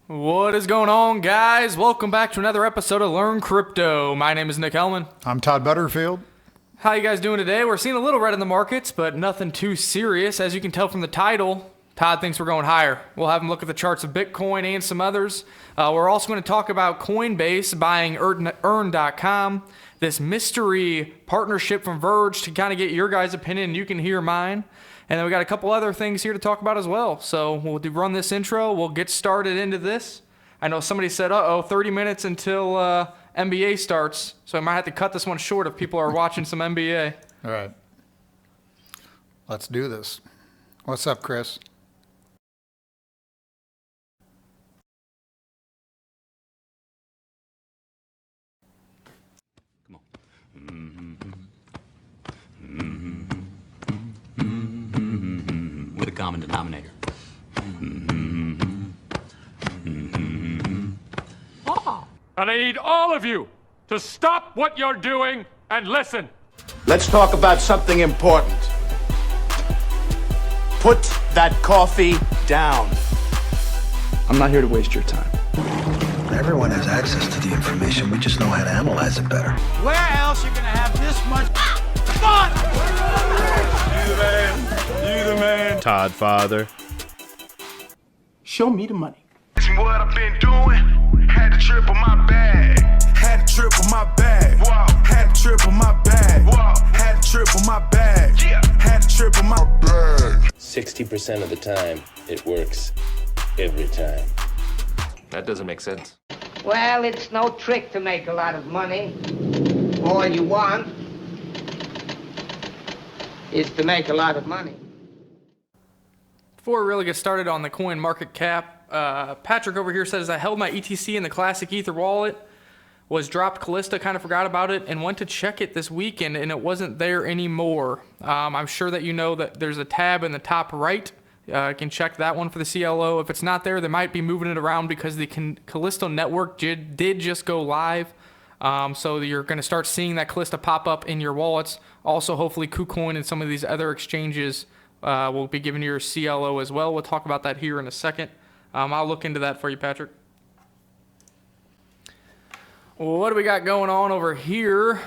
What is going on, guys? Welcome back to another episode of Learn Crypto. My name is Nick Hellman. I'm Todd Butterfield. How you guys doing today? We're seeing a little red in the markets, but nothing too serious. As you can tell from the title, Todd thinks we're going higher. We'll have him look at the charts of Bitcoin and some others. We're also going to talk about Coinbase buying Earn.com, this mystery partnership from Verge to kind of get your guys' opinion. You can hear mine. And then we got a couple other things here to talk about as well. So we'll run this intro. We'll get started into this. I know somebody said, 30 minutes until NBA starts. So I might have to cut this one short if people are watching some NBA. All right. Let's do this. What's up, Chris? Come on. With a common denominator. And I need all of you to stop what you're doing and listen. Let's talk about something important. Put that coffee down. I'm not here to waste your time. Everyone has access to the information. We just know how to analyze it better. Where else you gonna have this much fun? You the man. Todd Father. Show me the money. What I've been doing, had to triple my bag. Had to triple my bag. Wow. Had to triple my bag. Wow. Had to triple my bag. Yeah. Had to triple my bag. 60% of the time, it works every time. That doesn't make sense. Well, it's no trick to make a lot of money. All you want is to make a lot of money. Before we really get started on the coin market cap, Patrick over here says, I held my ETC in the Classic Ether wallet, was dropped Callista, kind of forgot about it, and went to check it this weekend, and it wasn't there anymore. I'm sure that you know that there's a tab in the top right. You can check that one for the CLO. If it's not there, they might be moving it around because the Callisto network did just go live. So you're going to start seeing that Callista pop up in your wallets. Also, hopefully, KuCoin and some of these other exchanges will be giving you your CLO as well. We'll talk about that here in a second. I'll look into that for you, Patrick. What do we got going on over here?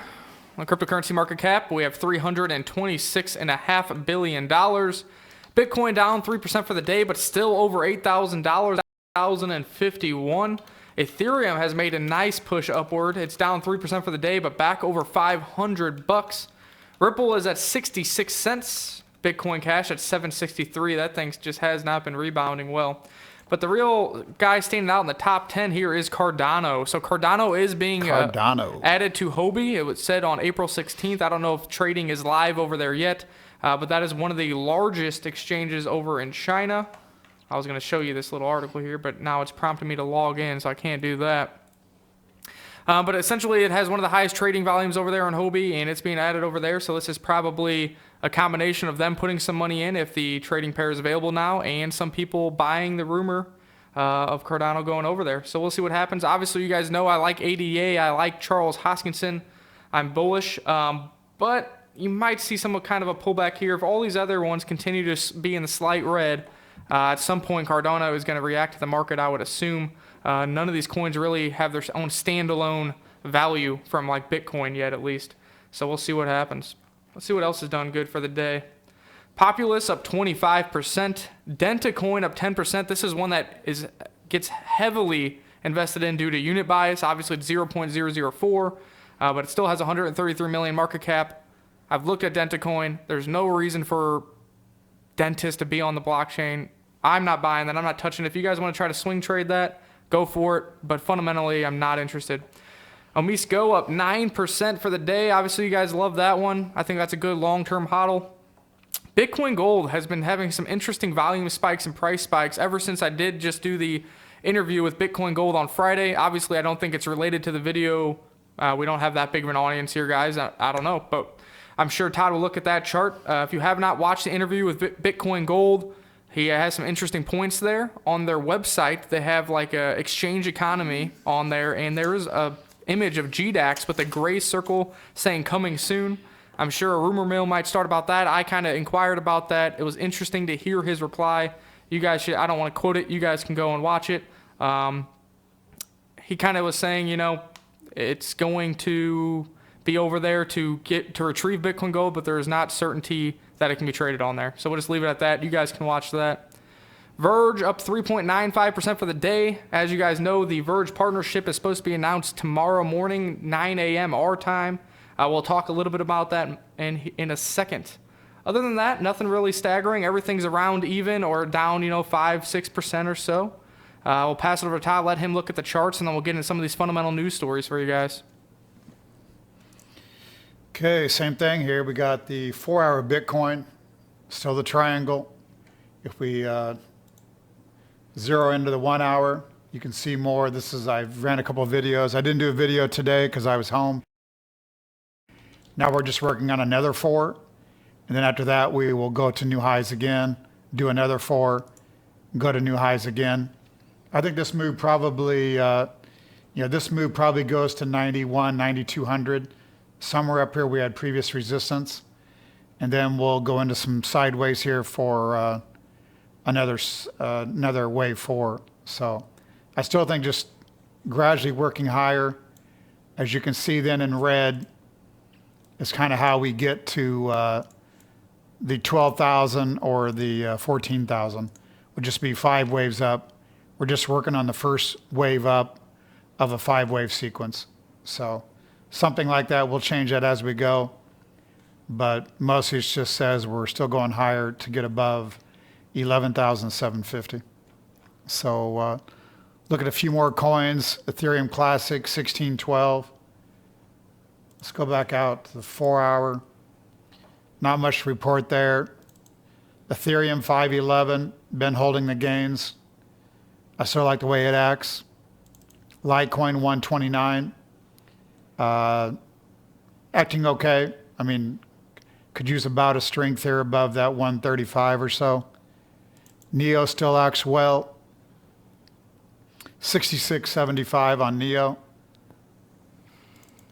On cryptocurrency market cap, we have $326.5 billion. Bitcoin down 3% for the day, but still over $8,000, 1,051. Ethereum has made a nice push upward. It's down 3% for the day, but back over $500. Ripple is at 66 cents. Bitcoin Cash at 763. That thing just has not been rebounding well. But the real guy standing out in the top 10 here is Cardano. So Cardano is being added to Huobi. It was said on April 16th. I don't know if trading is live over there yet, but that is one of the largest exchanges over in China. I was going to show you this little article here, but now it's prompting me to log in, so I can't do that. But essentially, it has one of the highest trading volumes over there on Huobi, and it's being added over there. So this is probably a combination of them putting some money in if the trading pair is available now, and some people buying the rumor of Cardano going over there. So we'll see what happens. Obviously, you guys know I like ADA. I like Charles Hoskinson. I'm bullish, but you might see some kind of a pullback here. If all these other ones continue to be in the slight red, at some point Cardano is going to react to the market, I would assume. None of these coins really have their own standalone value from like Bitcoin yet, at least. So we'll see what happens. Let's see what else is done good for the day. Populous up 25%. Dentacoin up 10%. This is one that gets heavily invested in due to unit bias. Obviously, it's 0.004, but it still has 133 million market cap. I've looked at Dentacoin. There's no reason for Dentist to be on the blockchain. I'm not buying that. I'm not touching it. If you guys want to try to swing trade that, go for it. But fundamentally, I'm not interested. Omisco up 9% for the day. Obviously, you guys love that one. I think that's a good long-term hodl. Bitcoin Gold has been having some interesting volume spikes and price spikes ever since I did just do the interview with Bitcoin Gold on Friday. Obviously, I don't think it's related to the video. We don't have that big of an audience here, guys. I don't know, but I'm sure Todd will look at that chart. If you have not watched the interview with Bitcoin Gold, he has some interesting points there. On their website, they have like a exchange economy on there, and there is a image of GDAX with a gray circle saying coming soon. I'm sure a rumor mill might start about that. I kind of inquired about that. It was interesting to hear his reply. You guys should, I don't want to quote it. You guys can go and watch it. He kind of was saying, it's going to be over there to retrieve Bitcoin Gold, but there is not certainty that it can be traded on there. So we'll just leave it at that. You guys can watch that. Verge up 3.95% for the day. As you guys know, the Verge partnership is supposed to be announced tomorrow morning, 9 a.m. our time. We'll talk a little bit about that in a second. Other than that, nothing really staggering. Everything's around even or down, 5-6% or so. We'll pass it over to Todd, let him look at the charts, and then we'll get into some of these fundamental news stories for you guys. Okay, same thing here. We got the 4-hour Bitcoin, still the triangle. If we zero into the 1 hour, you can see more. I've ran a couple of videos. I didn't do a video today because I was home. Now we're just working on another 4. And then after that, we will go to new highs again, do another 4, go to new highs again. I think this move probably, this move probably goes to 91, 9200. Somewhere up here we had previous resistance. And then we'll go into some sideways here for another wave 4. So I still think just gradually working higher. As you can see then in red is kind of how we get to the 12,000 or the 14,000. Would just be 5 waves up. We're just working on the first wave up of a 5-wave sequence. So something like that. We'll change that as we go. But mostly it just says we're still going higher to get above 11,750. So look at a few more coins. Ethereum Classic 1612. Let's go back out to the 4-hour. Not much to report there. Ethereum 511, been holding the gains. I still like the way it acts. Litecoin 129, acting okay. I mean, could use about a strength here above that 135 or so. Neo still acts well. 66.75 on Neo.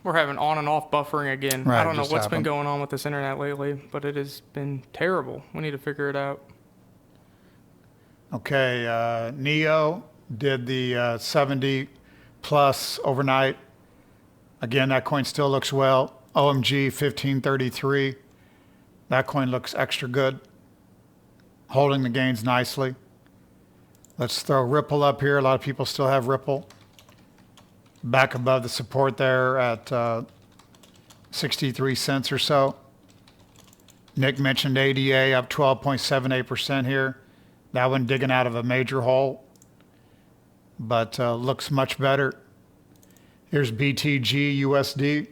We're having on and off buffering again. Right, I don't know just what's been happened. going on with this internet lately, but it has been terrible. We need to figure it out. Okay, Neo did the 70 plus overnight. Again, that coin still looks well. OMG 1533. That coin looks extra good. Holding the gains nicely. Let's throw Ripple up here. A lot of people still have Ripple. Back above the support there at 63 cents or so. Nick mentioned ADA up 12.78% here. That one digging out of a major hole, but looks much better. Here's BTG USD.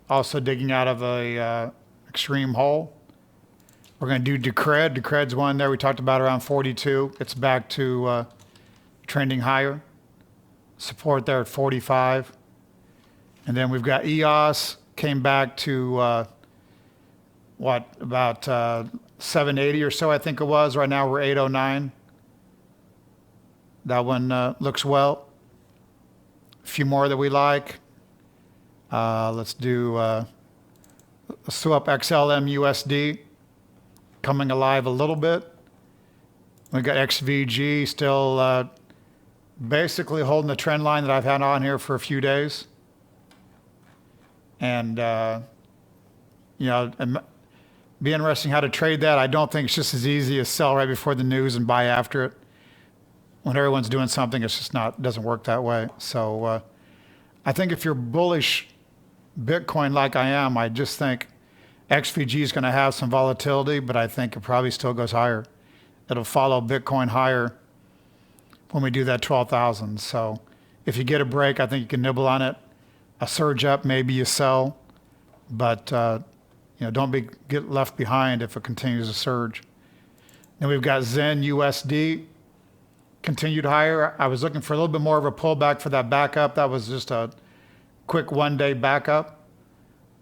Also digging out of a extreme hole. We're going to do Decred. Decred's one there. We talked about around 42. It's back to trending higher. Support there at 45. And then we've got EOS, came back to about 780 or so, I think it was. Right now we're 809. That one looks well. A few more that we like. Let's do swap XLM USD, coming alive a little bit. We got XVG still basically holding the trend line that I've had on here for a few days. And, be interesting how to trade that. I don't think it's just as easy as sell right before the news and buy after it. When everyone's doing something, it's just doesn't work that way. So I think if you're bullish Bitcoin like I am, I just think XVG is going to have some volatility, but I think it probably still goes higher. It'll follow Bitcoin higher when we do that 12,000. So if you get a break, I think you can nibble on it. A surge up, maybe you sell, but don't get left behind if it continues to surge. Then we've got ZEN USD, continued higher. I was looking for a little bit more of a pullback for that backup. That was just a quick one-day backup.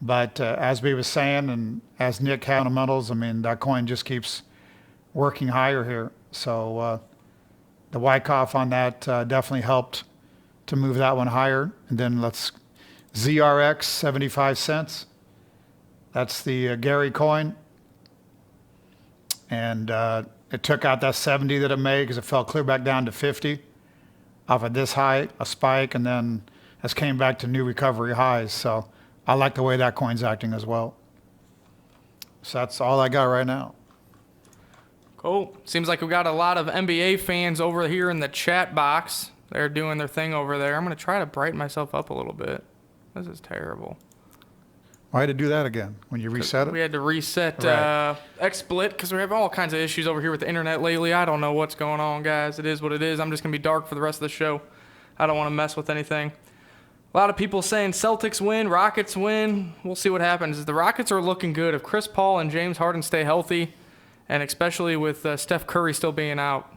But as we were saying, and as Nick had fundamentals, that coin just keeps working higher here. So the Wyckoff on that definitely helped to move that one higher. And then let's ZRX, 75 cents. That's the Gary coin. And It took out that 70 that it made because it fell clear back down to 50 off of this high, a spike, and then has came back to new recovery highs. So I like the way that coin's acting as well. So that's all I got right now. Cool. Seems like we got a lot of NBA fans over here in the chat box. They're doing their thing over there. I'm going to try to brighten myself up a little bit. This is terrible. Why had to do that again? When you reset it? We had to reset Right. XSplit because we have all kinds of issues over here with the internet lately. I don't know what's going on, guys. It is what it is. I'm just going to be dark for the rest of the show. I don't want to mess with anything. A lot of people saying Celtics win, Rockets win. We'll see what happens. The Rockets are looking good. If Chris Paul and James Harden stay healthy, and especially with Steph Curry still being out,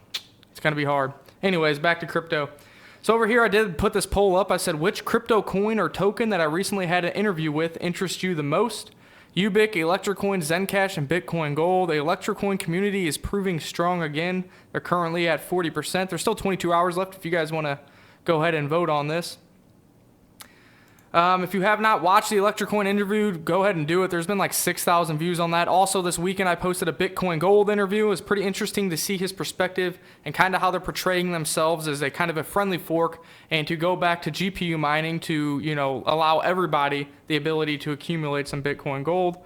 it's going to be hard. Anyways, back to crypto. So over here, I did put this poll up. I said, which crypto coin or token that I recently had an interview with interests you the most? Ubic, Electrocoin, Zencash, and Bitcoin Gold. The Electrocoin community is proving strong again. They're currently at 40%. There's still 22 hours left if you guys want to go ahead and vote on this. If you have not watched the Electrocoin interview, go ahead and do it. There's been like 6,000 views on that. Also, this weekend I posted a Bitcoin Gold interview. It was pretty interesting to see his perspective and kind of how they're portraying themselves as a kind of a friendly fork and to go back to GPU mining to, allow everybody the ability to accumulate some Bitcoin Gold.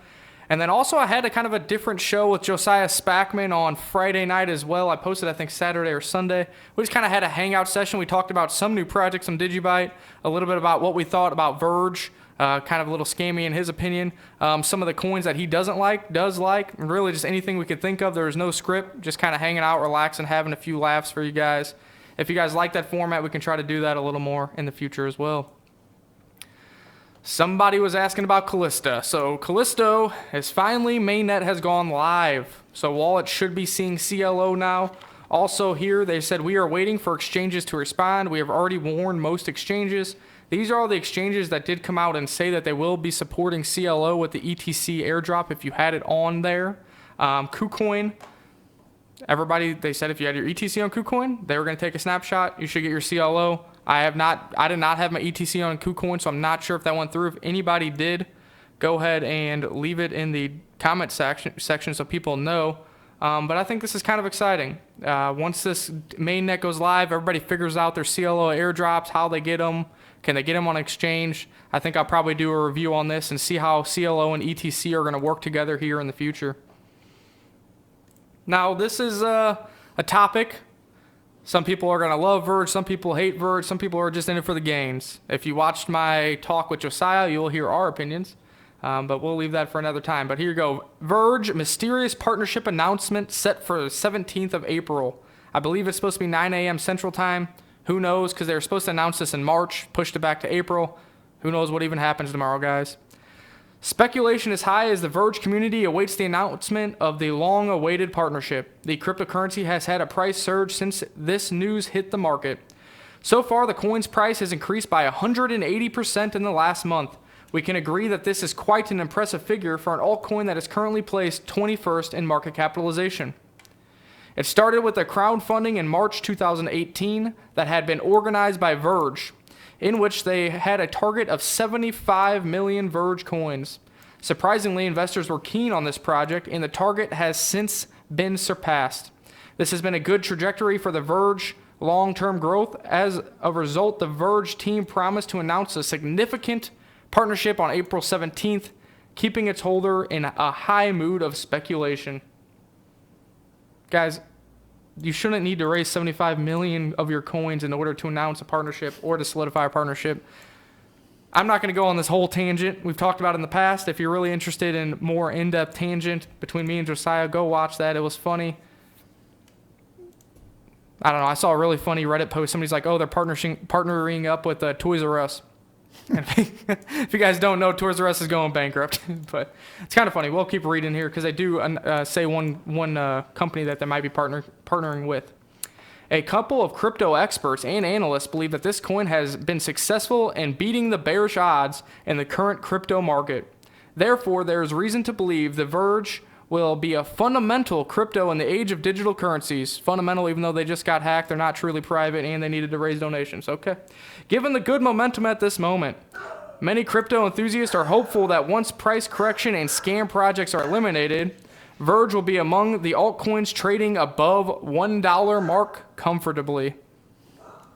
And then also I had a kind of a different show with Josiah Spackman on Friday night as well. I posted, I think, Saturday or Sunday. We just kind of had a hangout session. We talked about some new projects, some Digibyte, a little bit about what we thought about Verge, kind of a little scammy in his opinion. Some of the coins that he doesn't like, does like, and really just anything we could think of. There was no script, just kind of hanging out, relaxing, having a few laughs for you guys. If you guys like that format, we can try to do that a little more in the future as well. Somebody was asking about Callista. So Callisto is finally, mainnet has gone live. So Wallet should be seeing CLO now. Also here, they said we are waiting for exchanges to respond. We have already warned most exchanges. These are all the exchanges that did come out and say that they will be supporting CLO with the ETC airdrop if you had it on there. KuCoin, everybody, they said if you had your ETC on KuCoin, they were going to take a snapshot. You should get your CLO. I did not have my ETC on KuCoin, so I'm not sure if that went through. If anybody did, go ahead and leave it in the comment section so people know. But I think this is kind of exciting. Once this mainnet goes live, everybody figures out their CLO airdrops, how they get them. Can they get them on exchange? I think I'll probably do a review on this and see how CLO and ETC are going to work together here in the future. Now, this is a topic. Some people are going to love Verge, some people hate Verge, some people are just in it for the gains. If you watched my talk with Josiah, you'll hear our opinions, but we'll leave that for another time. But here you go. Verge, mysterious partnership announcement set for the 17th of April. I believe it's supposed to be 9 a.m. Central Time. Who knows, because they were supposed to announce this in March, pushed it back to April. Who knows what even happens tomorrow, guys. Speculation is high as the Verge community awaits the announcement of the long-awaited partnership. The cryptocurrency has had a price surge since this news hit the market. So far, the coin's price has increased by 180% in the last month. We can agree that this is quite an impressive figure for an altcoin that is currently placed 21st in market capitalization. It started with a crowdfunding in March 2018 that had been organized by Verge, in which they had a target of 75 million Verge coins. Surprisingly, investors were keen on this project, and the target has since been surpassed. This has been a good trajectory for the Verge long-term growth. As a result, the Verge team promised to announce a significant partnership on April 17th, keeping its holder in a high mood of speculation. Guys, you shouldn't need to raise 75 million of your coins in order to announce a partnership or to solidify a partnership. I'm not going to go on this whole tangent. We've talked about it in the past. If you're really interested in more in-depth tangent between me and Josiah, go watch that. It was funny. I don't know. I saw a really funny Reddit post. Somebody's like, oh, they're partnering up with Toys R Us. And if you guys don't know, Toys R Us is going bankrupt. But it's kind of funny. We'll keep reading here because they do say one company that they might be partnering with. A couple of crypto experts and analysts believe that this coin has been successful in beating the bearish odds in the current crypto market. Therefore, there is reason to believe the Verge will be a fundamental crypto in the age of digital currencies. Fundamental, even though they just got hacked, they're not truly private, and they needed to raise donations. Okay. Given the good momentum at this moment, many crypto enthusiasts are hopeful that once price correction and scam projects are eliminated, Verge will be among the altcoins trading above $1 mark comfortably.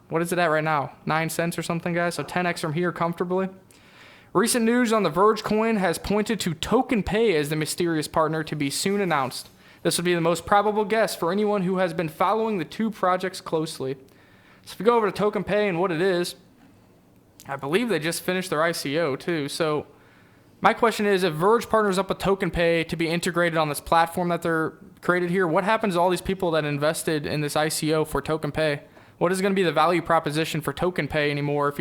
What is it at right now? 9 cents or something, guys? So 10x from here comfortably. Recent news on the Verge coin has pointed to Token Pay as the mysterious partner to be soon announced. This would be the most probable guess for anyone who has been following the two projects closely. So if we go over to Token Pay and what it is, I believe they just finished their ICO too. So my question is, if Verge partners up with Token Pay to be integrated on this platform that they're created here, what happens to all these people that invested in this ICO for Token Pay? What is going to be the value proposition for Token Pay anymore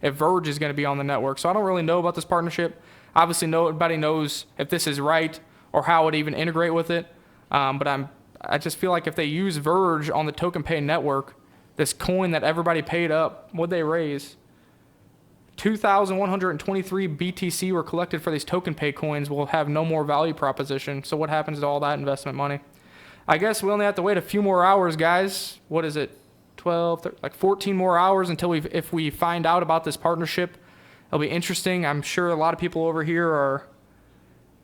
if Verge is going to be on the network? So I don't really know about this partnership. Obviously, nobody knows if this is right or how it even integrate with it. But I just feel like if they use Verge on the Token Pay network, this coin that everybody paid up, what'd they raise? 2,123 BTC were collected for these Token Pay coins will have no more value proposition. So what happens to all that investment money? I guess we only have to wait a few more hours, guys. What is it? 12, 13, like 14 more hours until if we find out about this partnership. It'll be interesting. I'm sure a lot of people over here are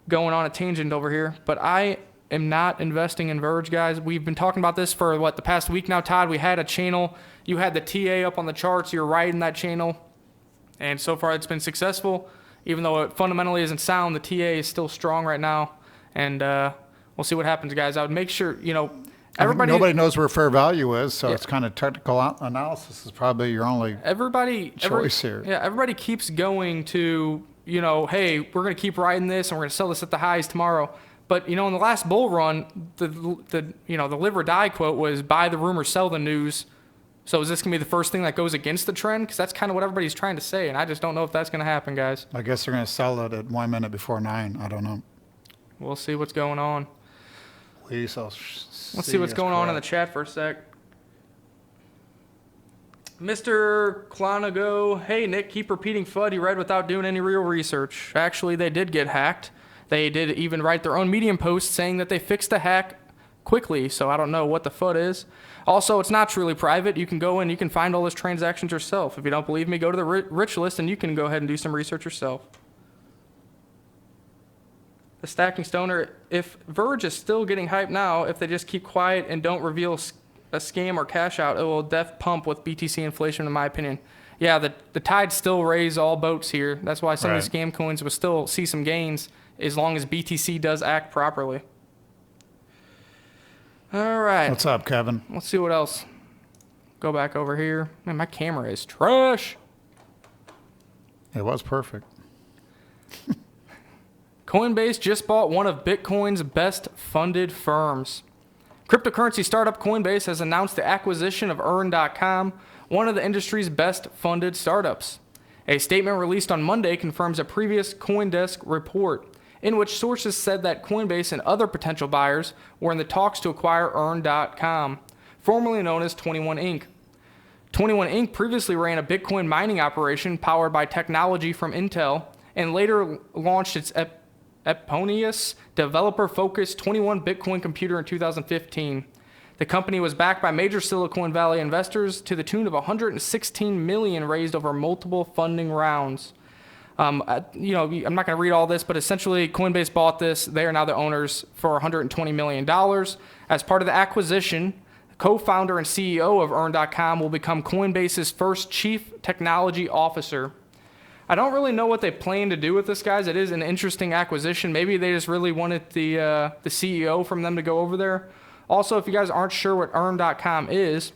going on a tangent over here, but I am not investing in Verge, guys. We've been talking about this for the past week now, Todd. We had a channel. You had the TA up on the charts. You're right in that channel. And so far it's been successful. Even though it fundamentally isn't sound, the TA is still strong right now. And we'll see what happens, guys. I would make sure, nobody knows where fair value is, so it's kind of technical analysis is probably your only choice here. Yeah, everybody keeps going to, hey, we're going to keep riding this and we're going to sell this at the highs tomorrow. But, in the last bull run, the live or die quote was buy the rumor, sell the news. So is this going to be the first thing that goes against the trend? Because that's kind of what everybody's trying to say, and I just don't know if that's going to happen, guys. I guess they're going to sell it at 1 minute before 9. I don't know. We'll see what's going on. Let's see what's going on in the chat for a sec. Mr. Clonago, hey, Nick, keep repeating FUD you read without doing any real research. Actually, they did get hacked. They did even write their own Medium post saying that they fixed the hack quickly, so I don't know what the FUD is. Also, it's not truly private. You can go in, you can find all those transactions yourself. If you don't believe me, go to the rich list and you can go ahead and do some research yourself. The Stacking Stoner, if Verge is still getting hyped now, if they just keep quiet and don't reveal a scam or cash out, it will def pump with BTC inflation, in my opinion. Yeah, the tide still raise all boats here. That's why some of the scam coins will still see some gains as long as BTC does act properly. All right. What's up, Kevin? Let's see what else. Go back over here. Man, my camera is trash. It was perfect. Coinbase just bought one of Bitcoin's best funded firms. Cryptocurrency startup Coinbase has announced the acquisition of Earn.com, one of the industry's best funded startups. A statement released on Monday confirms a previous CoinDesk report, in which sources said that Coinbase and other potential buyers were in the talks to acquire Earn.com, formerly known as 21 Inc. 21 Inc. previously ran a Bitcoin mining operation powered by technology from Intel and later launched its Eponymous developer-focused 21 Bitcoin computer in 2015. The company was backed by major Silicon Valley investors to the tune of $116 million raised over multiple funding rounds. I'm not going to read all this, but essentially Coinbase bought this. They are now the owners for $120 million. As part of the acquisition, co-founder and CEO of Earn.com will become Coinbase's first chief technology officer. I don't really know what they plan to do with this, guys. It is an interesting acquisition. Maybe they just really wanted the CEO from them to go over there. Also, if you guys aren't sure what Earn.com is,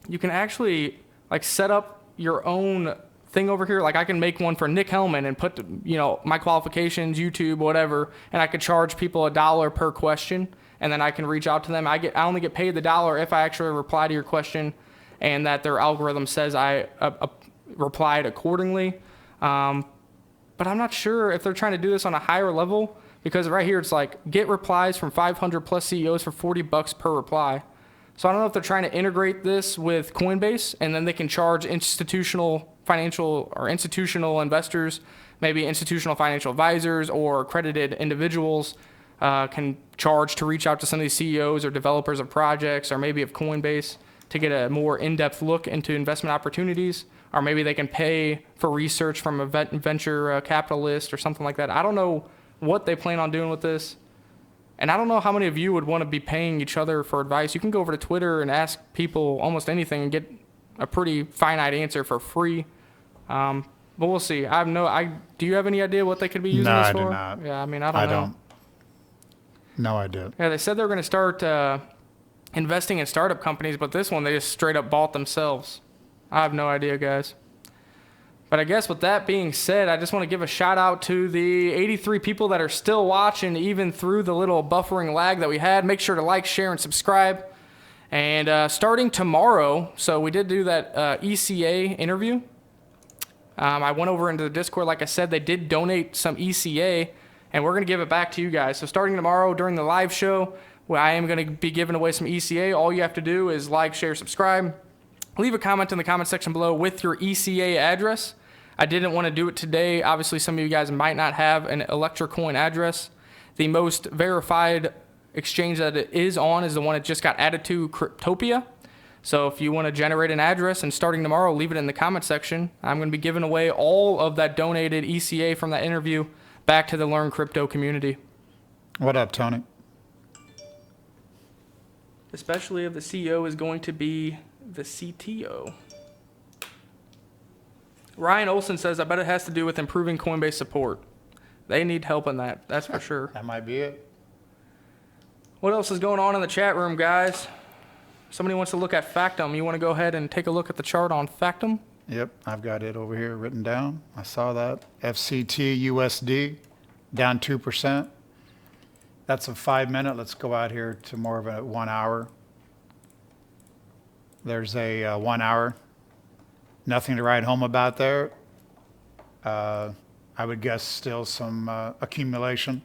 you can actually set up your own thing over here. Like I can make one for Nick Hellman and put my qualifications, YouTube, whatever, and I could charge people $1 per question, and then I can reach out to them. I only get paid the $1 if I actually reply to your question, and that their algorithm says I replied accordingly. But I'm not sure if they're trying to do this on a higher level, because right here it's like get replies from 500 plus CEOs for $40 per reply. So I don't know if they're trying to integrate this with Coinbase, and then they can charge institutional financial or institutional investors, maybe institutional financial advisors or accredited individuals can charge to reach out to some of these CEOs or developers of projects, or maybe of Coinbase, to get a more in-depth look into investment opportunities. Or maybe they can pay for research from a venture capitalist or something like that. I don't know what they plan on doing with this. And I don't know how many of you would want to be paying each other for advice. You can go over to Twitter and ask people almost anything and get a pretty finite answer for free. But we'll see. Do you have any idea what they could be using this for? No, I do not. Yeah, I mean, I don't know. No idea. Yeah, they said they were going to start investing in startup companies, but this one they just straight up bought themselves. I have no idea, guys. But I guess with that being said, I just want to give a shout out to the 83 people that are still watching, even through the little buffering lag that we had. Make sure to like, share, and subscribe. And starting tomorrow, so we did do that ECA interview. I went over into the Discord. Like I said, they did donate some ECA, and we're going to give it back to you guys. So starting tomorrow during the live show, I am going to be giving away some ECA. All you have to do is like, share, subscribe. Leave a comment in the comment section below with your ECA address. I didn't want to do it today. Obviously, some of you guys might not have an Electrocoin address. The most verified exchange that it is on is the one that just got added to, Cryptopia. So if you want to generate an address and starting tomorrow, leave it in the comment section. I'm going to be giving away all of that donated ECA from that interview back to the Learn Crypto community. What up, Tony? Especially if the CEO is going to be the CTO. Ryan Olson says, I bet it has to do with improving Coinbase support. They need help in that, that's for sure. That might be it. What else is going on in the chat room, guys? Somebody wants to look at Factum. You want to go ahead and take a look at the chart on Factum? Yep, I've got it over here written down. I saw that. FCT USD down 2%. That's a 5-minute. Let's go out here to more of a 1 hour. There's a 1 hour. Nothing to write home about there. I would guess still some accumulation.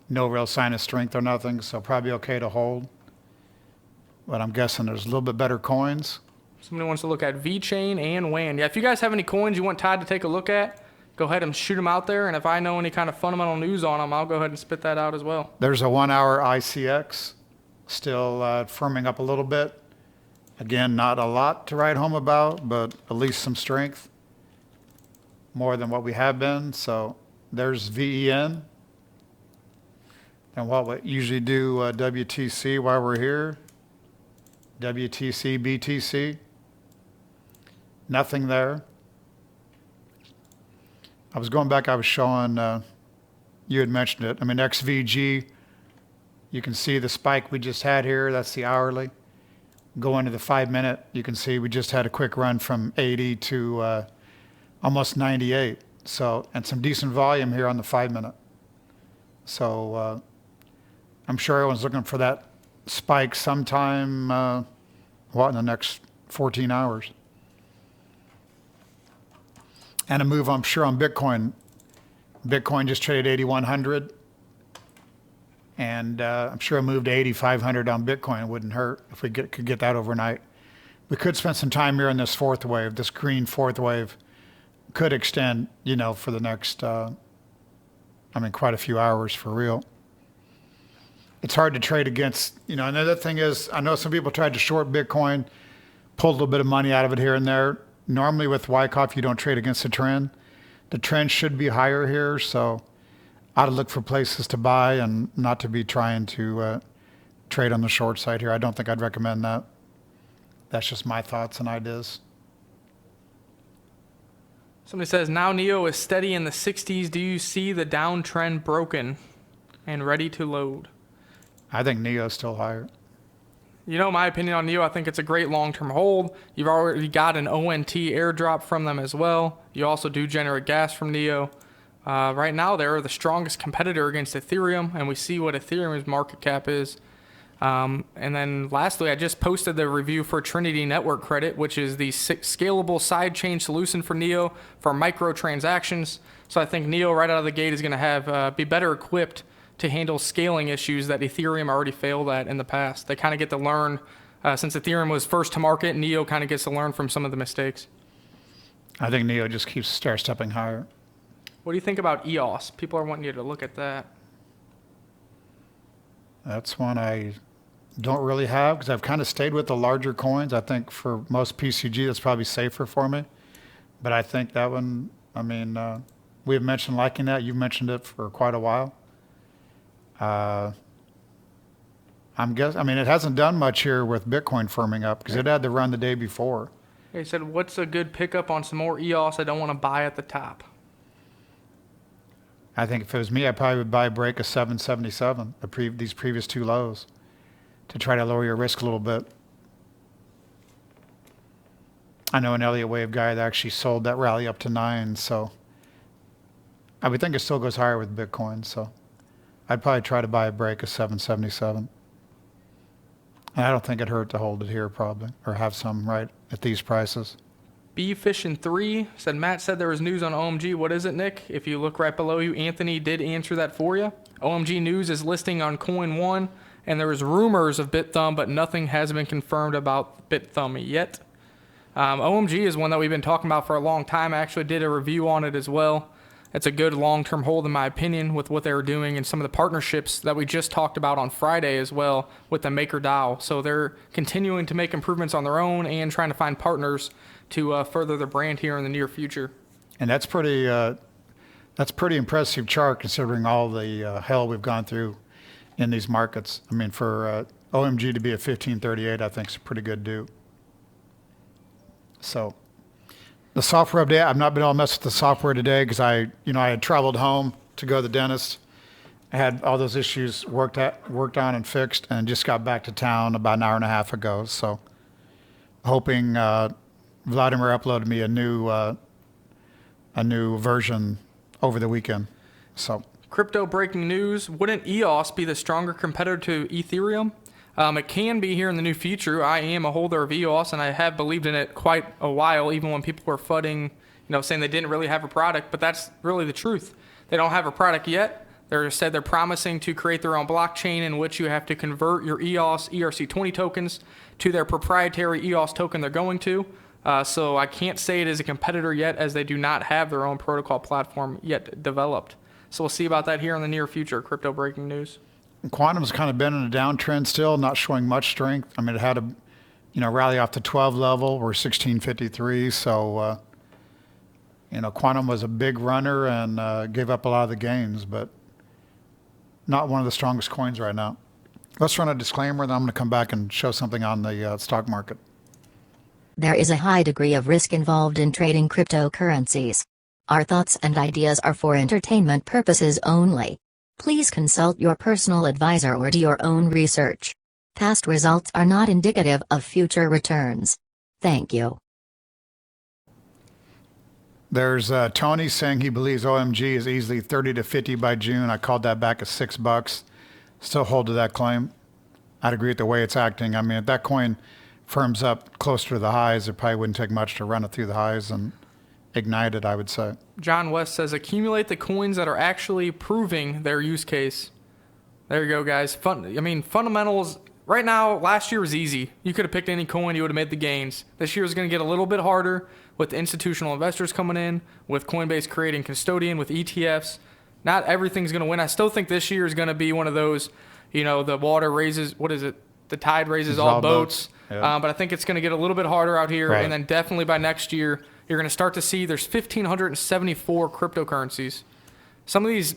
No real sign of strength or nothing, so probably okay to hold. But I'm guessing there's a little bit better coins. Somebody wants to look at VeChain and WAN. Yeah, if you guys have any coins you want Todd to take a look at, go ahead and shoot them out there. And if I know any kind of fundamental news on them, I'll go ahead and spit that out as well. There's a 1 hour ICX still firming up a little bit. Again, not a lot to write home about, but at least some strength. More than what we have been. So there's VEN. And what we usually do, WTC while we're here. WTC, BTC. Nothing there. I was going back, I was showing, you had mentioned it. I mean, XVG, you can see the spike we just had here. That's the hourly. Go into the 5-minute, you can see we just had a quick run from 80 to almost 98. So, and some decent volume here on the 5-minute. So I'm sure everyone's looking for that spike sometime, in the next 14 hours. And a move, I'm sure, on Bitcoin. Bitcoin just traded 8,100. And I'm sure a move to 8,500 on Bitcoin wouldn't hurt if we could get that overnight. We could spend some time here in this fourth wave. This green fourth wave could extend, for the next, quite a few hours for real. It's hard to trade against, another thing is, I know some people tried to short Bitcoin, pulled a little bit of money out of it here and there. Normally with Wyckoff, you don't trade against the trend. The trend should be higher here, so I'd look for places to buy and not to be trying to trade on the short side here. I don't think I'd recommend that. That's just my thoughts and ideas. Somebody says, now NEO is steady in the 60s. Do you see the downtrend broken and ready to load? I think NEO is still higher. My opinion on NEO, I think it's a great long-term hold. You've already got an ONT airdrop from them as well. You also do generate gas from NEO. Right now, they're the strongest competitor against Ethereum, and we see what Ethereum's market cap is. And then lastly, I just posted the review for Trinity Network Credit, which is the scalable sidechain solution for NEO for microtransactions. So I think NEO right out of the gate is going to have be better equipped to handle scaling issues that Ethereum already failed at in the past. They kind of get to learn, since Ethereum was first to market, NEO kind of gets to learn from some of the mistakes. I think NEO just keeps stair-stepping higher. What do you think about EOS? People are wanting you to look at that. That's one I don't really have because I've kind of stayed with the larger coins. I think for most PCG, that's probably safer for me. But I think that one, we have mentioned liking that. You've mentioned it for quite a while. I mean, it hasn't done much here with Bitcoin firming up because it had the run the day before. He said, what's a good pickup on some more EOS I don't want to buy at the top? I think if it was me, I probably would buy a break of 777, these previous two lows, to try to lower your risk a little bit. I know an Elliott Wave guy that actually sold that rally up to 9, so I would think it still goes higher with Bitcoin, so I'd probably try to buy a break of 777. And I don't think it'd hurt to hold it here probably, or have some right at these prices. B Fishing 3 said, Matt said there was news on OMG. What is it, Nick? If you look right below you, Anthony did answer that for you. OMG News is listing on Coin One, and there was rumors of BitThumb, but nothing has been confirmed about BitThumb yet. OMG is one that we've been talking about for a long time. I actually did a review on it as well. It's a good long-term hold, in my opinion, with what they were doing and some of the partnerships that we just talked about on Friday as well with the MakerDAO. So they're continuing to make improvements on their own and trying to find partners to further their brand here in the near future. And that's pretty impressive chart considering all the hell we've gone through in these markets. I mean, for OMG to be at 1538, I think is a pretty good do. So the software update, I've not been able to mess with the software today because I had traveled home to go to the dentist. I had all those issues worked on and fixed, and just got back to town about an hour and a half ago. So hoping Vladimir uploaded me a new version over the weekend. So crypto breaking news: wouldn't EOS be the stronger competitor to Ethereum? It can be here in the new future. I am a holder of EOS, and I have believed in it quite a while, even when people were fudding, saying they didn't really have a product. But that's really the truth. They don't have a product yet. They're promising to create their own blockchain in which you have to convert your EOS ERC20 tokens to their proprietary EOS token they're going to. So I can't say it is a competitor yet, as they do not have their own protocol platform yet developed. So we'll see about that here in the near future. Crypto breaking news. Quantum's kind of been in a downtrend still, not showing much strength. I mean, it had a rally off the 12 level. We're 1653, so Quantum was a big runner and gave up a lot of the gains, but not one of the strongest coins right now. Let's run a disclaimer, then I'm going to come back and show something on the stock market. There is a high degree of risk involved in trading cryptocurrencies. Our thoughts and ideas are for entertainment purposes only. Please consult your personal advisor or do your own research. Past results are not indicative of future returns. Thank you. There's Tony saying he believes OMG is easily 30 to 50 by June. I called that back at $6. Still hold to that claim. I'd agree with the way it's acting. I mean, if that coin firms up closer to the highs, it probably wouldn't take much to run it through the highs and ignite it, I would say. John West says, accumulate the coins that are actually proving their use case. There you go, guys. Fundamentals, right now, last year was easy. You could have picked any coin, you would have made the gains. This year is going to get a little bit harder with institutional investors coming in, with Coinbase creating custodian, with ETFs. Not everything's going to win. I still think this year is going to be one of those, the water raises, the tide raises all boats. Yeah. But I think it's going to get a little bit harder out here, right. And then definitely by next year, you're going to start to see there's 1,574 cryptocurrencies. Some of these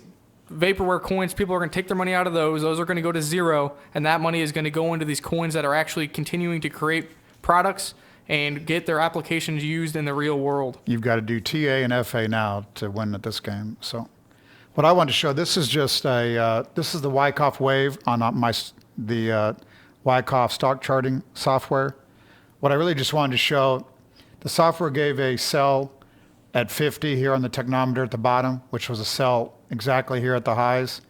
vaporware coins, people are going to take their money out of those. Those are going to go to zero, and that money is going to go into these coins that are actually continuing to create products and get their applications used in the real world. You've got to do TA and FA now to win at this game. So what I want to show, this is just this is the Wyckoff wave on the Wyckoff stock charting software. What I really just wanted to show, the software gave a sell at 50 here on the technometer at the bottom, which was a sell exactly here at the highs.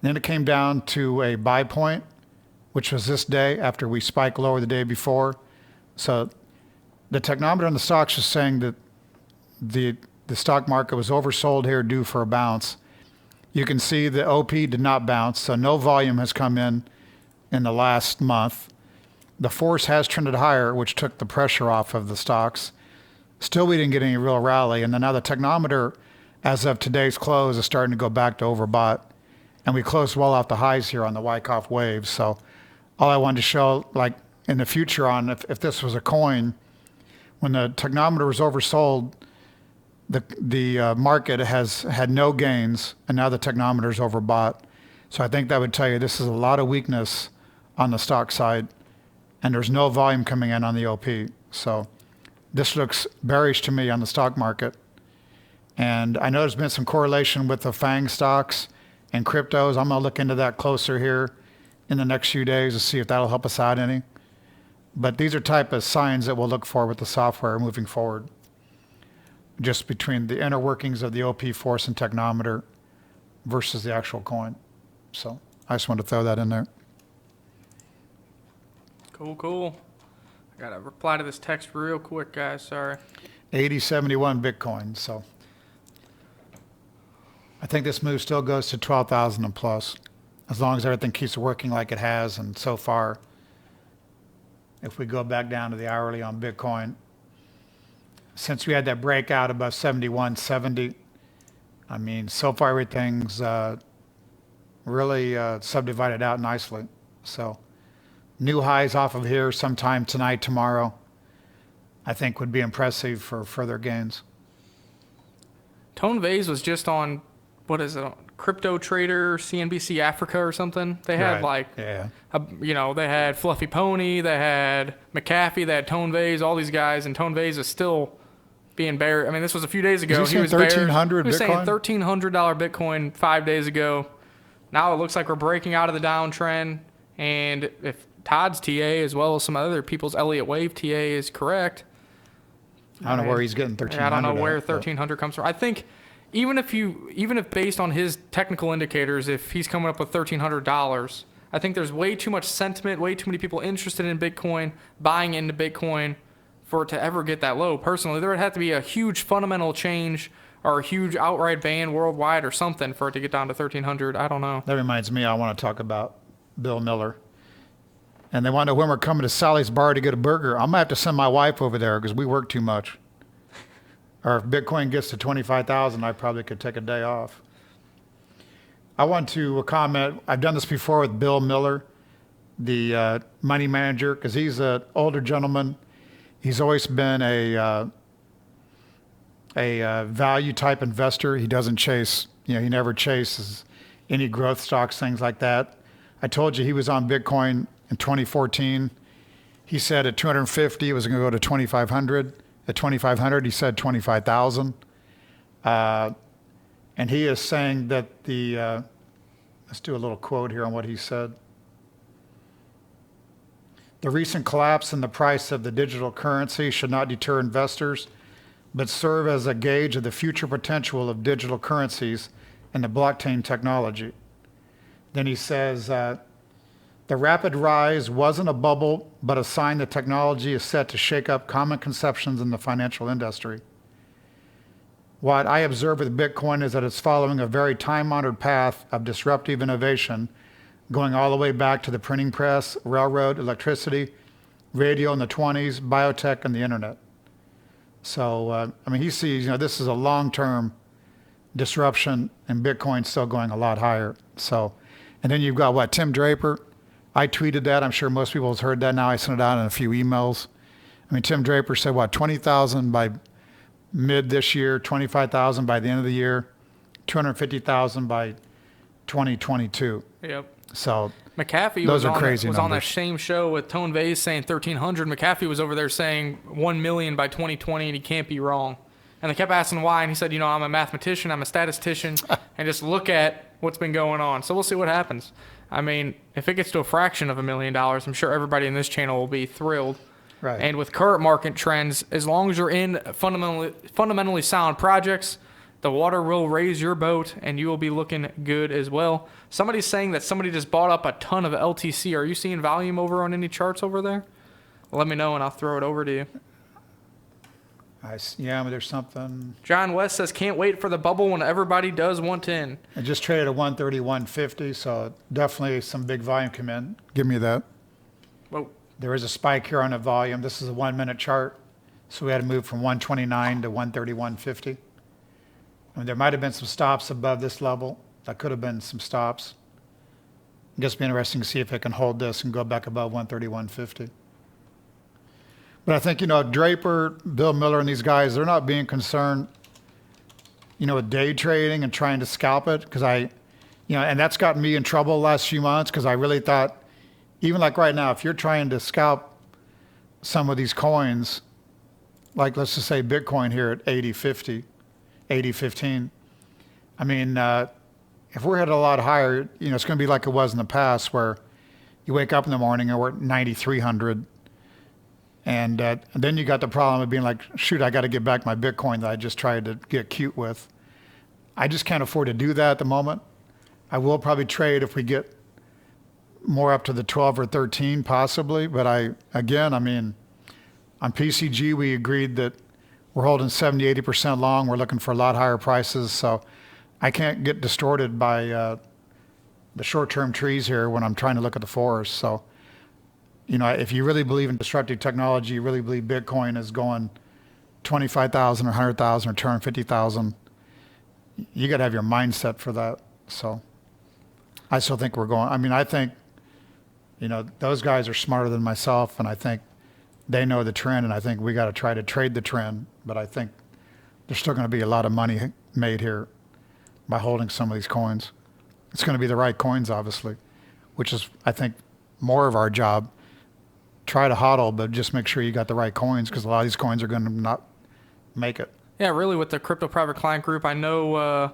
And then it came down to a buy point, which was this day after we spiked lower the day before. So the technometer on the stocks was saying that the stock market was oversold here, due for a bounce. You can see the OP did not bounce, so no volume has come in the last month. The force has trended higher, which took the pressure off of the stocks. Still, we didn't get any real rally. And then now the technometer, as of today's close, is starting to go back to overbought. And we closed well off the highs here on the Wyckoff wave. So all I wanted to show, like in the future on, if this was a coin, when the technometer was oversold, the market has had no gains, and now the technometer is overbought. So I think that would tell you this is a lot of weakness on the stock side, and there's no volume coming in on the OP. So this looks bearish to me on the stock market. And I know there's been some correlation with the FANG stocks and cryptos. I'm going to look into that closer here in the next few days to see if that'll help us out any. But these are type of signs that we'll look for with the software moving forward, just between the inner workings of the OP force and technometer versus the actual coin. So I just wanted to throw that in there. Cool. I got to reply to this text real quick, guys. Sorry. 8071 Bitcoin. So I think this move still goes to 12,000 and plus, as long as everything keeps working like it has. And so far, if we go back down to the hourly on Bitcoin, since we had that breakout above 71.70, I mean, so far everything's really subdivided out nicely. So new highs off of here sometime tonight, tomorrow, I think would be impressive for further gains. Tone Vase was just on, what is it, Crypto Trader, CNBC Africa or something. They had they had Fluffy Pony, they had McAfee, they had Tone Vase, all these guys, and Tone Vase is still being bearish. I mean, this was a few days ago. He was saying $1,300 He was saying Bitcoin? $1,300 Bitcoin 5 days ago. Now it looks like we're breaking out of the downtrend, and if Todd's TA as well as some other people's Elliott Wave TA is correct, I don't know where he's getting 1,300. I don't know where at, 1,300 comes from. I think even if based on his technical indicators, if he's coming up with $1,300, I think there's way too much sentiment, way too many people interested in Bitcoin, buying into Bitcoin for it to ever get that low. Personally, there would have to be a huge fundamental change or a huge outright ban worldwide or something for it to get down to 1,300. I don't know. That reminds me, I want to talk about Bill Miller. And they want to know when we're coming to Sally's Bar to get a burger. I'm going to have to send my wife over there because we work too much. Or if Bitcoin gets to 25,000, I probably could take a day off. I want to comment. I've done this before with Bill Miller, the money manager, because he's an older gentleman. He's always been a value type investor. He doesn't chase, he never chases any growth stocks, things like that. I told you he was on Bitcoin in 2014. He said at 250 it was going to go to 2,500. At 2,500 he said 25,000. And he is saying that let's do a little quote here on what he said. The recent collapse in the price of the digital currency should not deter investors, but serve as a gauge of the future potential of digital currencies and the blockchain technology. Then he says, the rapid rise wasn't a bubble, but a sign that technology is set to shake up common conceptions in the financial industry. What I observe with Bitcoin is that it's following a very time-honored path of disruptive innovation, going all the way back to the printing press, railroad, electricity, radio in the 20s, biotech, and the internet. So, he sees, this is a long-term disruption, and Bitcoin's still going a lot higher. So, and then you've got Tim Draper. I tweeted that. I'm sure most people have heard that now. I sent it out in a few emails. Tim Draper said, 20,000 by mid this year, 25,000 by the end of the year, 250,000 by 2022. Yep. So McAfee those was are crazy was numbers. on that same show with Tone Vase saying 1,300. McAfee was over there saying 1 million by 2020, and he can't be wrong. And they kept asking why, and he said, I'm a mathematician, I'm a statistician, and just look at what's been going on. So we'll see what happens. If it gets to a fraction of $1 million, I'm sure everybody in this channel will be thrilled. Right. And with current market trends, as long as you're in fundamentally sound projects, the water will raise your boat, and you will be looking good as well. Somebody's saying that somebody just bought up a ton of LTC. Are you seeing volume over on any charts over there? Let me know, and I'll throw it over to you. There's something. John West says, can't wait for the bubble when everybody does want in. I just traded at 131.50, so definitely some big volume come in. Give me that. Whoa. There is a spike here on the volume. This is a 1-minute chart, so we had to move from 129 to 131.50. There might have been some stops above this level. That could have been some stops. It'll just be interesting to see if it can hold this and go back above 131.50. But I think, Draper, Bill Miller, and these guys, they're not being concerned, with day trading and trying to scalp it. Because and that's gotten me in trouble the last few months because I really thought, even like right now, if you're trying to scalp some of these coins, like let's just say Bitcoin here at 80.50, 80.15. I mean, if we're at a lot higher, it's going to be like it was in the past where you wake up in the morning and we're at 9,300. And then you got the problem of being like, shoot, I got to get back my Bitcoin that I just tried to get cute with. I just can't afford to do that at the moment. I will probably trade if we get more up to the 12 or 13 possibly. But on PCG, we agreed that we're holding 70, 80% long. We're looking for a lot higher prices. So I can't get distorted by the short-term trees here when I'm trying to look at the forest. So, if you really believe in disruptive technology, you really believe Bitcoin is going 25,000 or 100,000 or 250,000, you got to have your mindset for that. So I still think we're going, I think, those guys are smarter than myself, and I think they know the trend, and I think we got to try to trade the trend. But I think there's still going to be a lot of money made here by holding some of these coins. It's going to be the right coins, obviously, which is, I think, more of our job. Try to hodl, but just make sure you got the right coins, because a lot of these coins are going to not make it. Yeah, really, with the Crypto Private Client Group, I know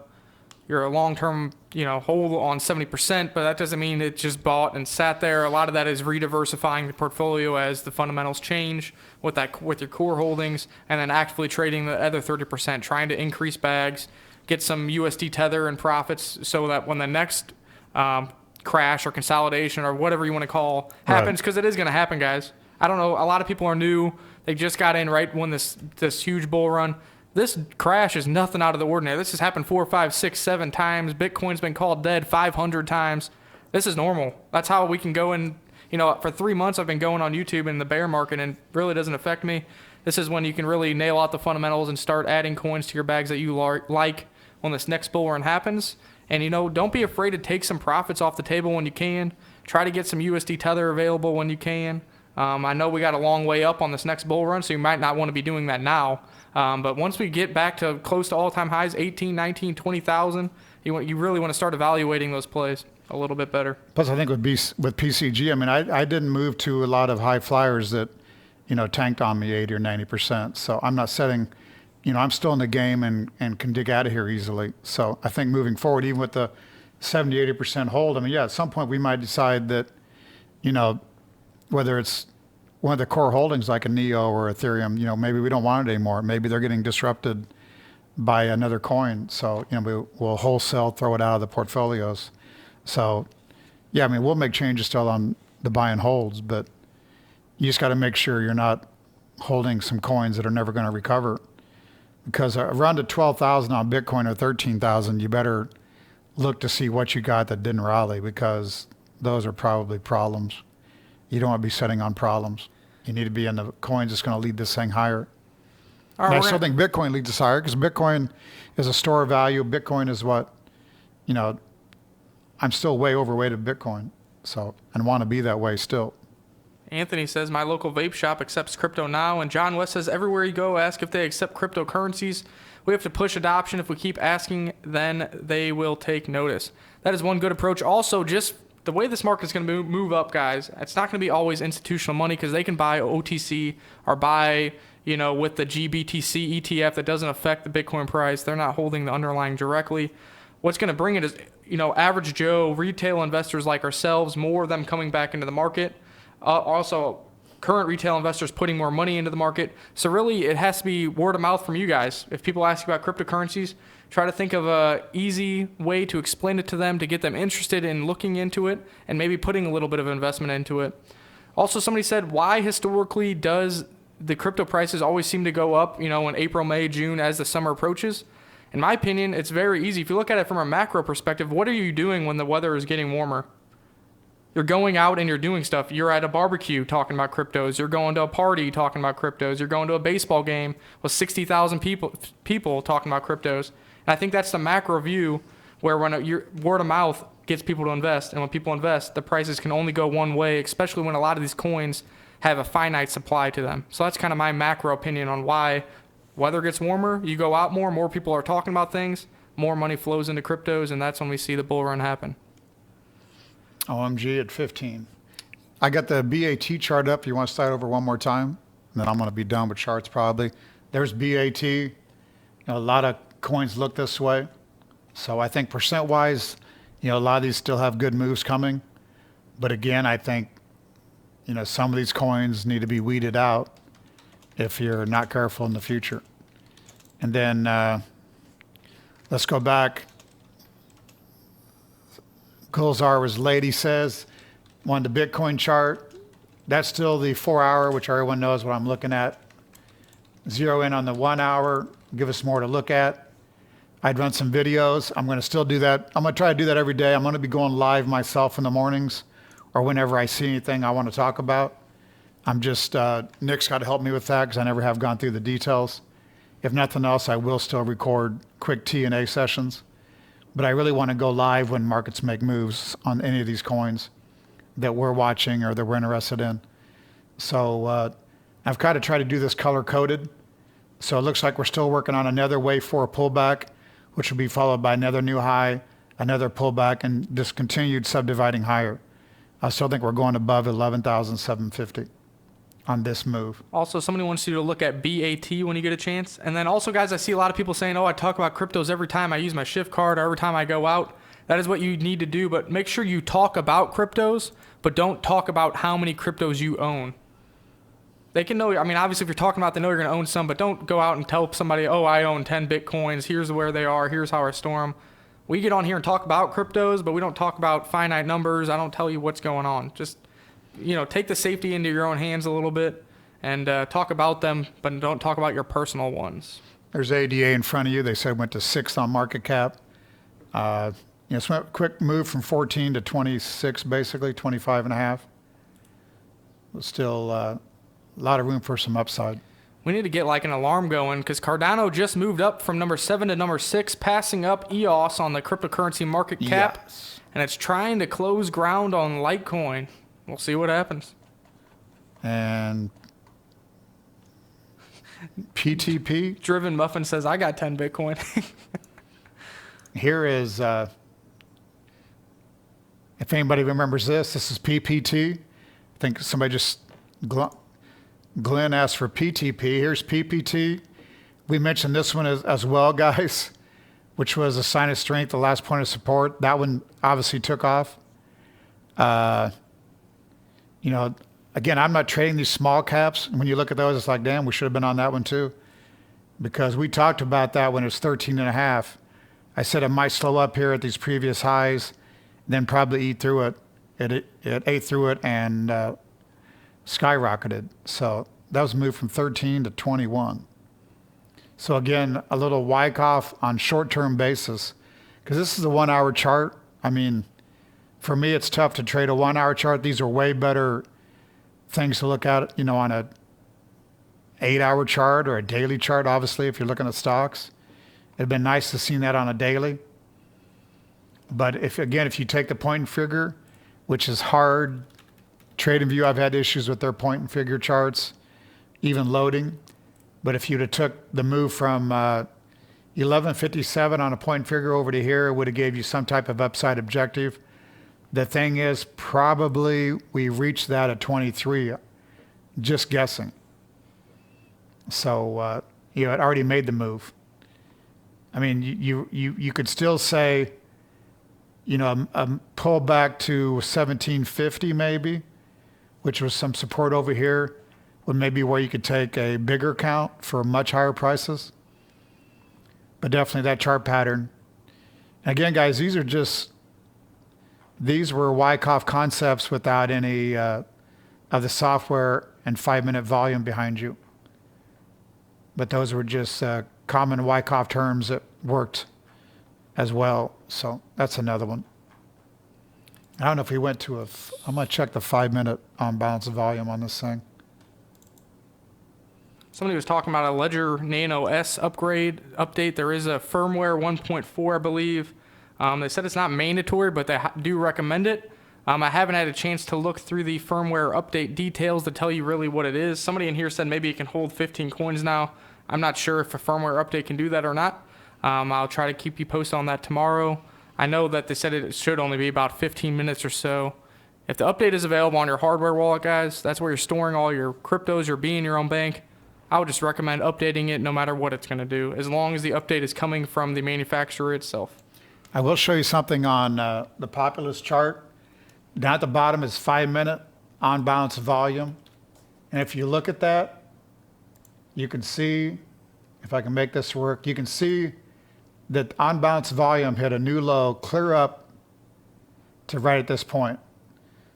you're a long-term, hold on 70%, but that doesn't mean it just bought and sat there. A lot of that is rediversifying the portfolio as the fundamentals change with your core holdings, and then actively trading the other 30%, trying to increase bags, get some USD tether and profits, so that when the next crash or consolidation or whatever you want to call happens, because it is going to happen, guys. I don't know. A lot of people are new. They just got in right when this huge bull run. This crash is nothing out of the ordinary. This has happened 4, 5, 6, 7 times. Bitcoin's been called dead 500 times. This is normal. That's how we can go in. For 3 months I've been going on YouTube in the bear market, and it really doesn't affect me. This is when you can really nail out the fundamentals and start adding coins to your bags that you like when this next bull run happens. And, don't be afraid to take some profits off the table when you can. Try to get some USD tether available when you can. I know we got a long way up on this next bull run, so you might not want to be doing that now. But once we get back to close to all-time highs, 18, 19, 20,000, you really want to start evaluating those plays a little bit better. Plus, I think with PCG, I didn't move to a lot of high flyers that, tanked on me 80 or 90%. So I'm not setting... I'm still in the game and can dig out of here easily. So I think moving forward, even with the 70, 80% hold, at some point we might decide that, whether it's one of the core holdings like a Neo or Ethereum, maybe we don't want it anymore. Maybe they're getting disrupted by another coin. So, we'll wholesale throw it out of the portfolios. So, yeah, we'll make changes still on the buy and holds, but you just got to make sure you're not holding some coins that are never going to recover. Because around the 12,000 on Bitcoin or 13,000, you better look to see what you got that didn't rally, because those are probably problems. You don't want to be sitting on problems. You need to be in the coins that's going to lead this thing higher. All right, and I still think Bitcoin leads us higher, because Bitcoin is a store of value. Bitcoin is what, I'm still way overweighted Bitcoin, and want to be that way still. Anthony says, my local vape shop accepts crypto now. And John West says, everywhere you go, ask if they accept cryptocurrencies. We have to push adoption. If we keep asking, then they will take notice. That is one good approach. Also, just the way this market is going to move up, guys, it's not going to be always institutional money, because they can buy OTC or buy, with the GBTC ETF that doesn't affect the Bitcoin price. They're not holding the underlying directly. What's going to bring it is, average Joe, retail investors like ourselves, more of them coming back into the market. Also, current retail investors putting more money into the market. So really, it has to be word of mouth from you guys. If people ask you about cryptocurrencies, try to think of a easy way to explain it to them to get them interested in looking into it and maybe putting a little bit of investment into it. Also, somebody said, why historically does the crypto prices always seem to go up, in April, May, June as the summer approaches? In my opinion, it's very easy. If you look at it from a macro perspective, what are you doing when the weather is getting warmer? You're going out and you're doing stuff. You're at a barbecue talking about cryptos. You're going to a party talking about cryptos. You're going to a baseball game with 60,000 people talking about cryptos. And I think that's the macro view, where when your word of mouth gets people to invest, and when people invest, the prices can only go one way, especially when a lot of these coins have a finite supply to them. So that's kind of my macro opinion on why weather gets warmer, you go out more people are talking about things, more money flows into cryptos, and that's when we see the bull run happen. OMG at 15. I got the BAT chart up. You want to start over one more time? And then I'm going to be done with charts probably. There's BAT. You know, a lot of coins look this way. So I think percent-wise, you know, a lot of these still have good moves coming. But again, I think, you know, some of these coins need to be weeded out if you're not careful in the future. And then let's go back. Gulzar was lady says, on the Bitcoin chart, that's still the 4 hour, which everyone knows what I'm looking at. Zero in on the 1 hour, give us more to look at. I'd run some videos. I'm going to still do that. I'm going to try to do that every day. I'm going to be going live myself in the mornings or whenever I see anything I want to talk about. I'm just, Nick's got to help me with that because I never have gone through the details. If nothing else, I will still record quick T&A sessions. But I really want to go live when markets make moves on any of these coins that we're watching or that we're interested in. So I've kind of tried to do this color-coded. So it looks like we're still working on another wave 4 pullback, which will be followed by another new high, another pullback, and just continued subdividing higher. I still think we're going above 11,750 on this move. Also, somebody wants you to look at BAT when you get a chance. And then also, guys, I see a lot of people saying, oh, I talk about cryptos every time I use my shift card or every time I go out. That is what you need to do, but make sure you talk about cryptos, but don't talk about how many cryptos you own. They can know, I mean, obviously if you're talking about, they know you're going to own some, but don't go out and tell somebody, oh, I own 10 Bitcoins, here's where they are, here's how I store them. We get on here and talk about cryptos, but we don't talk about finite numbers. I don't tell you what's going on. Just, you know, take the safety into your own hands a little bit and talk about them, but don't talk about your personal ones. There's ADA in front of you. They said went to 6th on market cap. You know, it's a quick move from 14 to 26, basically 25 and a half. But still a lot of room for some upside. We need to get like an alarm going because Cardano just moved up from number 7 to number 6, passing up EOS on the cryptocurrency market cap. Yes. And it's trying to close ground on Litecoin. We'll see what happens. And PTP. Driven Muffin says, I got 10 Bitcoin. Here is, if anybody remembers this is PPT. I think somebody just, Glenn asked for PTP. Here's PPT. We mentioned this one as well, guys, which was a sign of strength, the last point of support. That one obviously took off. You know, again, I'm not trading these small caps. When you look at those, it's like, damn, we should have been on that one too. Because we talked about that when it was 13 and a half. I said it might slow up here at these previous highs, then probably eat through it. It ate through it and skyrocketed. So that was a move from 13 to 21. So again, a little Wyckoff on short-term basis, because this is a 1 hour chart. I mean, for me, it's tough to trade a 1 hour chart. These are way better things to look at, you know, on a 8 hour chart or a daily chart, obviously, if you're looking at stocks. It'd been nice to see that on a daily. But if you take the point and figure, which is hard, TradingView, I've had issues with their point and figure charts, even loading. But if you'd have took the move from 1157 on a point and figure over to here, it would have gave you some type of upside objective. The thing is, probably we reached that at 23, just guessing. So, you know, it already made the move. I mean, you could still say, you know, a pullback to 1750 maybe, which was some support over here, would maybe where you could take a bigger count for much higher prices. But definitely that chart pattern. Again, guys, these were Wyckoff concepts without any of the software and 5-minute volume behind you. But those were just common Wyckoff terms that worked as well. So that's another one. I don't know if we went to I'm going to check the 5-minute on balance of volume on this thing. Somebody was talking about a Ledger Nano S update. There is a firmware 1.4, I believe. They said it's not mandatory, but they do recommend it. I haven't had a chance to look through the firmware update details to tell you really what it is. Somebody in here said maybe it can hold 15 coins now. I'm not sure if a firmware update can do that or not. I'll try to keep you posted on that tomorrow. I know that they said it should only be about 15 minutes or so, If the update is available on your hardware wallet, guys, that's where you're storing all your cryptos, your being your own bank. I would just recommend updating it no matter what it's going to do, as long as the update is coming from the manufacturer itself. I will show you something on the Populous chart. Down at the bottom is 5-minute on balance volume. And if you look at that, you can see, if I can make this work, you can see that on balance volume hit a new low clear up to right at this point.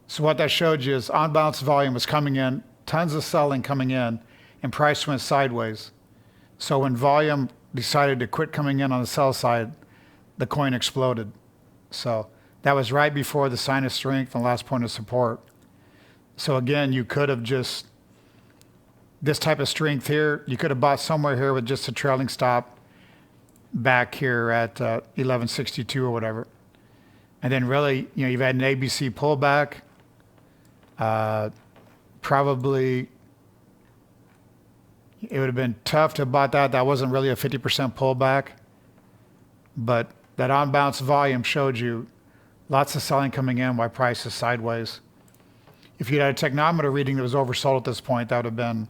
So what that showed you is on balance volume was coming in, tons of selling coming in, and price went sideways. So when volume decided to quit coming in on the sell side, the coin exploded. So that was right before the sign of strength and last point of support. So again, you could have just, this type of strength here, you could have bought somewhere here with just a trailing stop back here at 1162 or whatever. And then really, you've had an ABC pullback. Probably it would have been tough to have bought that. That wasn't really a 50% pullback. But that on bounce volume showed you lots of selling coming in while price is sideways. If you had a technometer reading that was oversold at this point, that would have been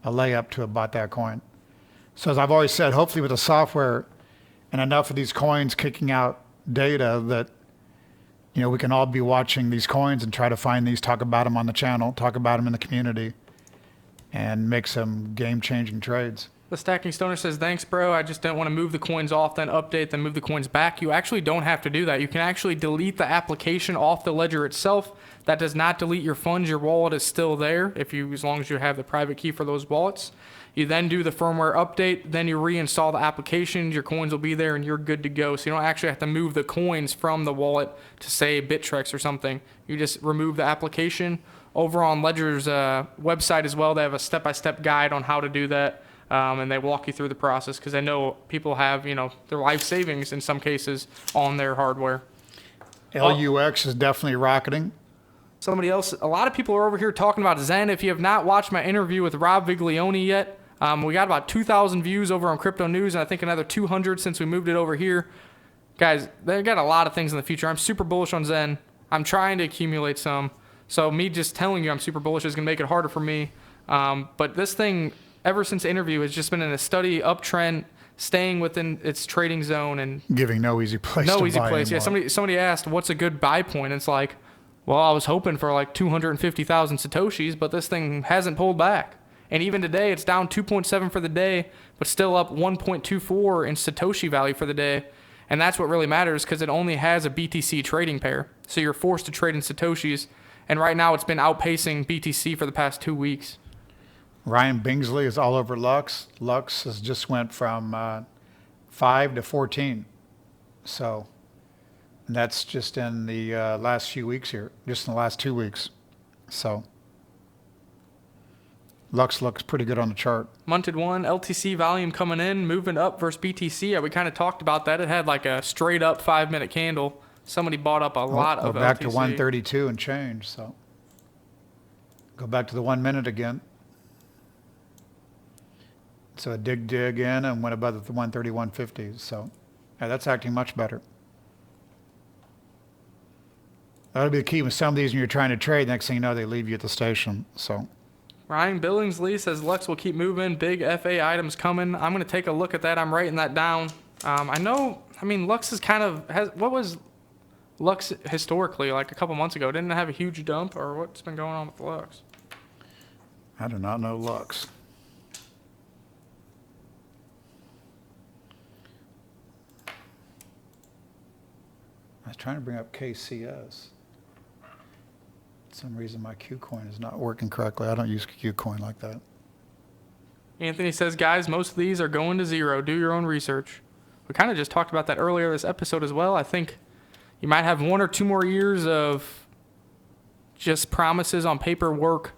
a layup to have bought that coin. So as I've always said, hopefully with the software and enough of these coins kicking out data that we can all be watching these coins and try to find these, talk about them on the channel, talk about them in the community, and make some game-changing trades. The Stacking Stoner says, thanks, bro. I just didn't want to move the coins off, then update, then move the coins back. You actually don't have to do that. You can actually delete the application off the ledger itself. That does not delete your funds. Your wallet is still there as long as you have the private key for those wallets. You then do the firmware update, then you reinstall the applications, your coins will be there, and you're good to go. So you don't actually have to move the coins from the wallet to, say, Bittrex or something. You just remove the application. Over on Ledger's website as well, they have a step-by-step guide on how to do that, and they walk you through the process because I know people have, their life savings in some cases on their hardware. LUX is definitely rocketing. Somebody else, a lot of people are over here talking about ZEN. If you have not watched my interview with Rob Viglione yet, we got about 2,000 views over on Crypto News, and I think another 200 since we moved it over here. Guys, they got a lot of things in the future. I'm super bullish on ZEN. I'm trying to accumulate some. So me just telling you I'm super bullish is going to make it harder for me. But this thing, ever since the interview, has just been in a steady uptrend, staying within its trading zone and giving no easy place to buy. No easy place. Yeah, somebody asked, what's a good buy point? It's like, well, I was hoping for like 250,000 Satoshis, but this thing hasn't pulled back. And even today, it's down 2.7 for the day, but still up 1.24 in Satoshi value for the day. And that's what really matters because it only has a BTC trading pair. So you're forced to trade in Satoshis. And right now, it's been outpacing BTC for the past 2 weeks. Ryan Bingsley is all over Lux. Lux has just went from 5 to 14. So that's just in the last few weeks here, just in the last 2 weeks. So Lux looks pretty good on the chart. Munted 1, LTC volume coming in, moving up versus BTC. Yeah, we kind of talked about that. It had like a straight up 5-minute candle. Somebody bought up a lot of LTC. Back to 132 and change. So go back to the 1 minute again. So a dig in and went above the 131.50. So yeah, that's acting much better. That'll be the key with some of these when you're trying to trade. Next thing you know, they leave you at the station. So Ryan Billingsley says Lux will keep moving. Big FA items coming. I'm going to take a look at that. I'm writing that down. Lux is what was Lux historically, like a couple months ago? Didn't it have a huge dump, or what's been going on with Lux? I do not know Lux. I was trying to bring up KCS. For some reason my Qcoin is not working correctly. I don't use Qcoin like that. Anthony says, guys, most of these are going to zero. Do your own research. We kind of just talked about that earlier this episode as well. I think you might have 1 or 2 more years of just promises on paperwork,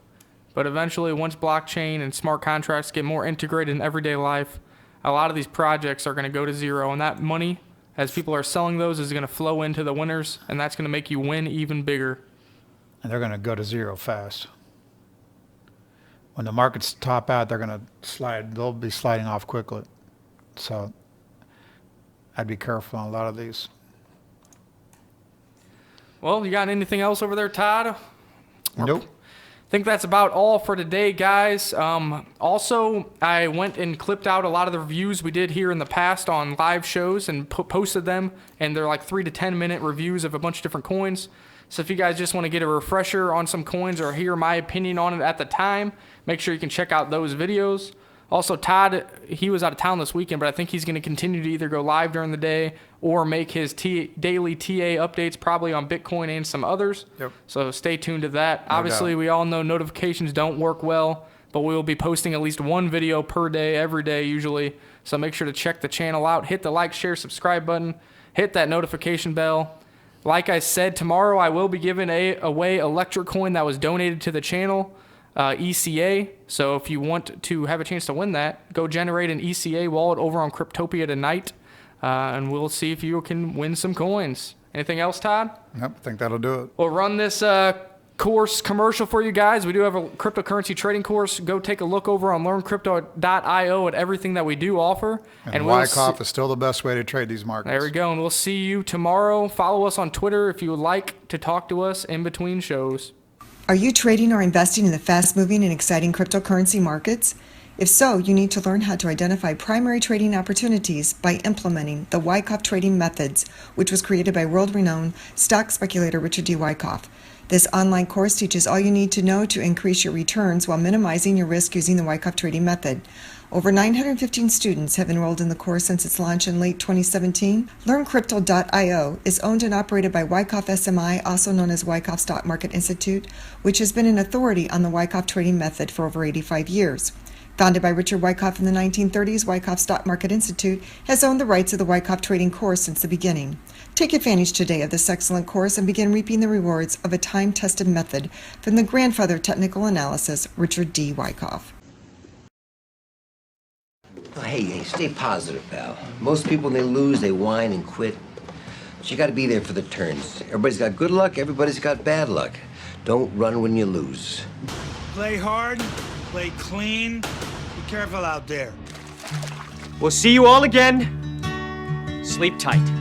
but eventually once blockchain and smart contracts get more integrated in everyday life, a lot of these projects are going to go to zero, and that money, as people are selling those, is going to flow into the winners, and that's going to make you win even bigger. And they're going to go to zero fast. When the markets top out, they're going to slide. They'll be sliding off quickly. So I'd be careful on a lot of these. Well, you got anything else over there, Todd? Nope. I think that's about all for today, guys. Also, I went and clipped out a lot of the reviews we did here in the past on live shows and posted them, and they're like 3 to 10 minute reviews of a bunch of different coins. So if you guys just want to get a refresher on some coins or hear my opinion on it at the time, make sure you can check out those videos. Also, Todd, he was out of town this weekend, but I think he's going to continue to either go live during the day or make his daily TA updates probably on Bitcoin and some others. Yep. So stay tuned to that. No Obviously, doubt. we all know notifications don't work well, but we will be posting at least one video per day, every day usually. So make sure to check the channel out. Hit the like, share, subscribe button. Hit that notification bell. Like I said, tomorrow I will be giving away Electric Coin that was donated to the channel. ECA. So if you want to have a chance to win that, go generate an ECA wallet over on Cryptopia tonight, and we'll see if you can win some coins. Anything else, Todd? Yep, I think that'll do it. We'll run this course commercial for you guys. We do have a cryptocurrency trading course. Go take a look over on learncrypto.io at everything that we do offer. And Wyckoff is still the best way to trade these markets. There we go, and we'll see you tomorrow. Follow us on Twitter if you would like to talk to us in between shows. Are you trading or investing in the fast-moving and exciting cryptocurrency markets? If so, you need to learn how to identify primary trading opportunities by implementing the Wyckoff trading methods, which was created by world-renowned stock speculator Richard D. Wyckoff. This online course teaches all you need to know to increase your returns while minimizing your risk using the Wyckoff trading method. Over 915 students have enrolled in the course since its launch in late 2017. LearnCrypto.io is owned and operated by Wyckoff SMI, also known as Wyckoff Stock Market Institute, which has been an authority on the Wyckoff trading method for over 85 years. Founded by Richard Wyckoff in the 1930s, Wyckoff Stock Market Institute has owned the rights of the Wyckoff trading course since the beginning. Take advantage today of this excellent course and begin reaping the rewards of a time-tested method from the grandfather of technical analysis, Richard D. Wyckoff. Oh, hey, stay positive, pal. Most people, when they lose, they whine and quit. But you gotta be there for the turns. Everybody's got good luck, everybody's got bad luck. Don't run when you lose. Play hard, play clean. Be careful out there. We'll see you all again. Sleep tight.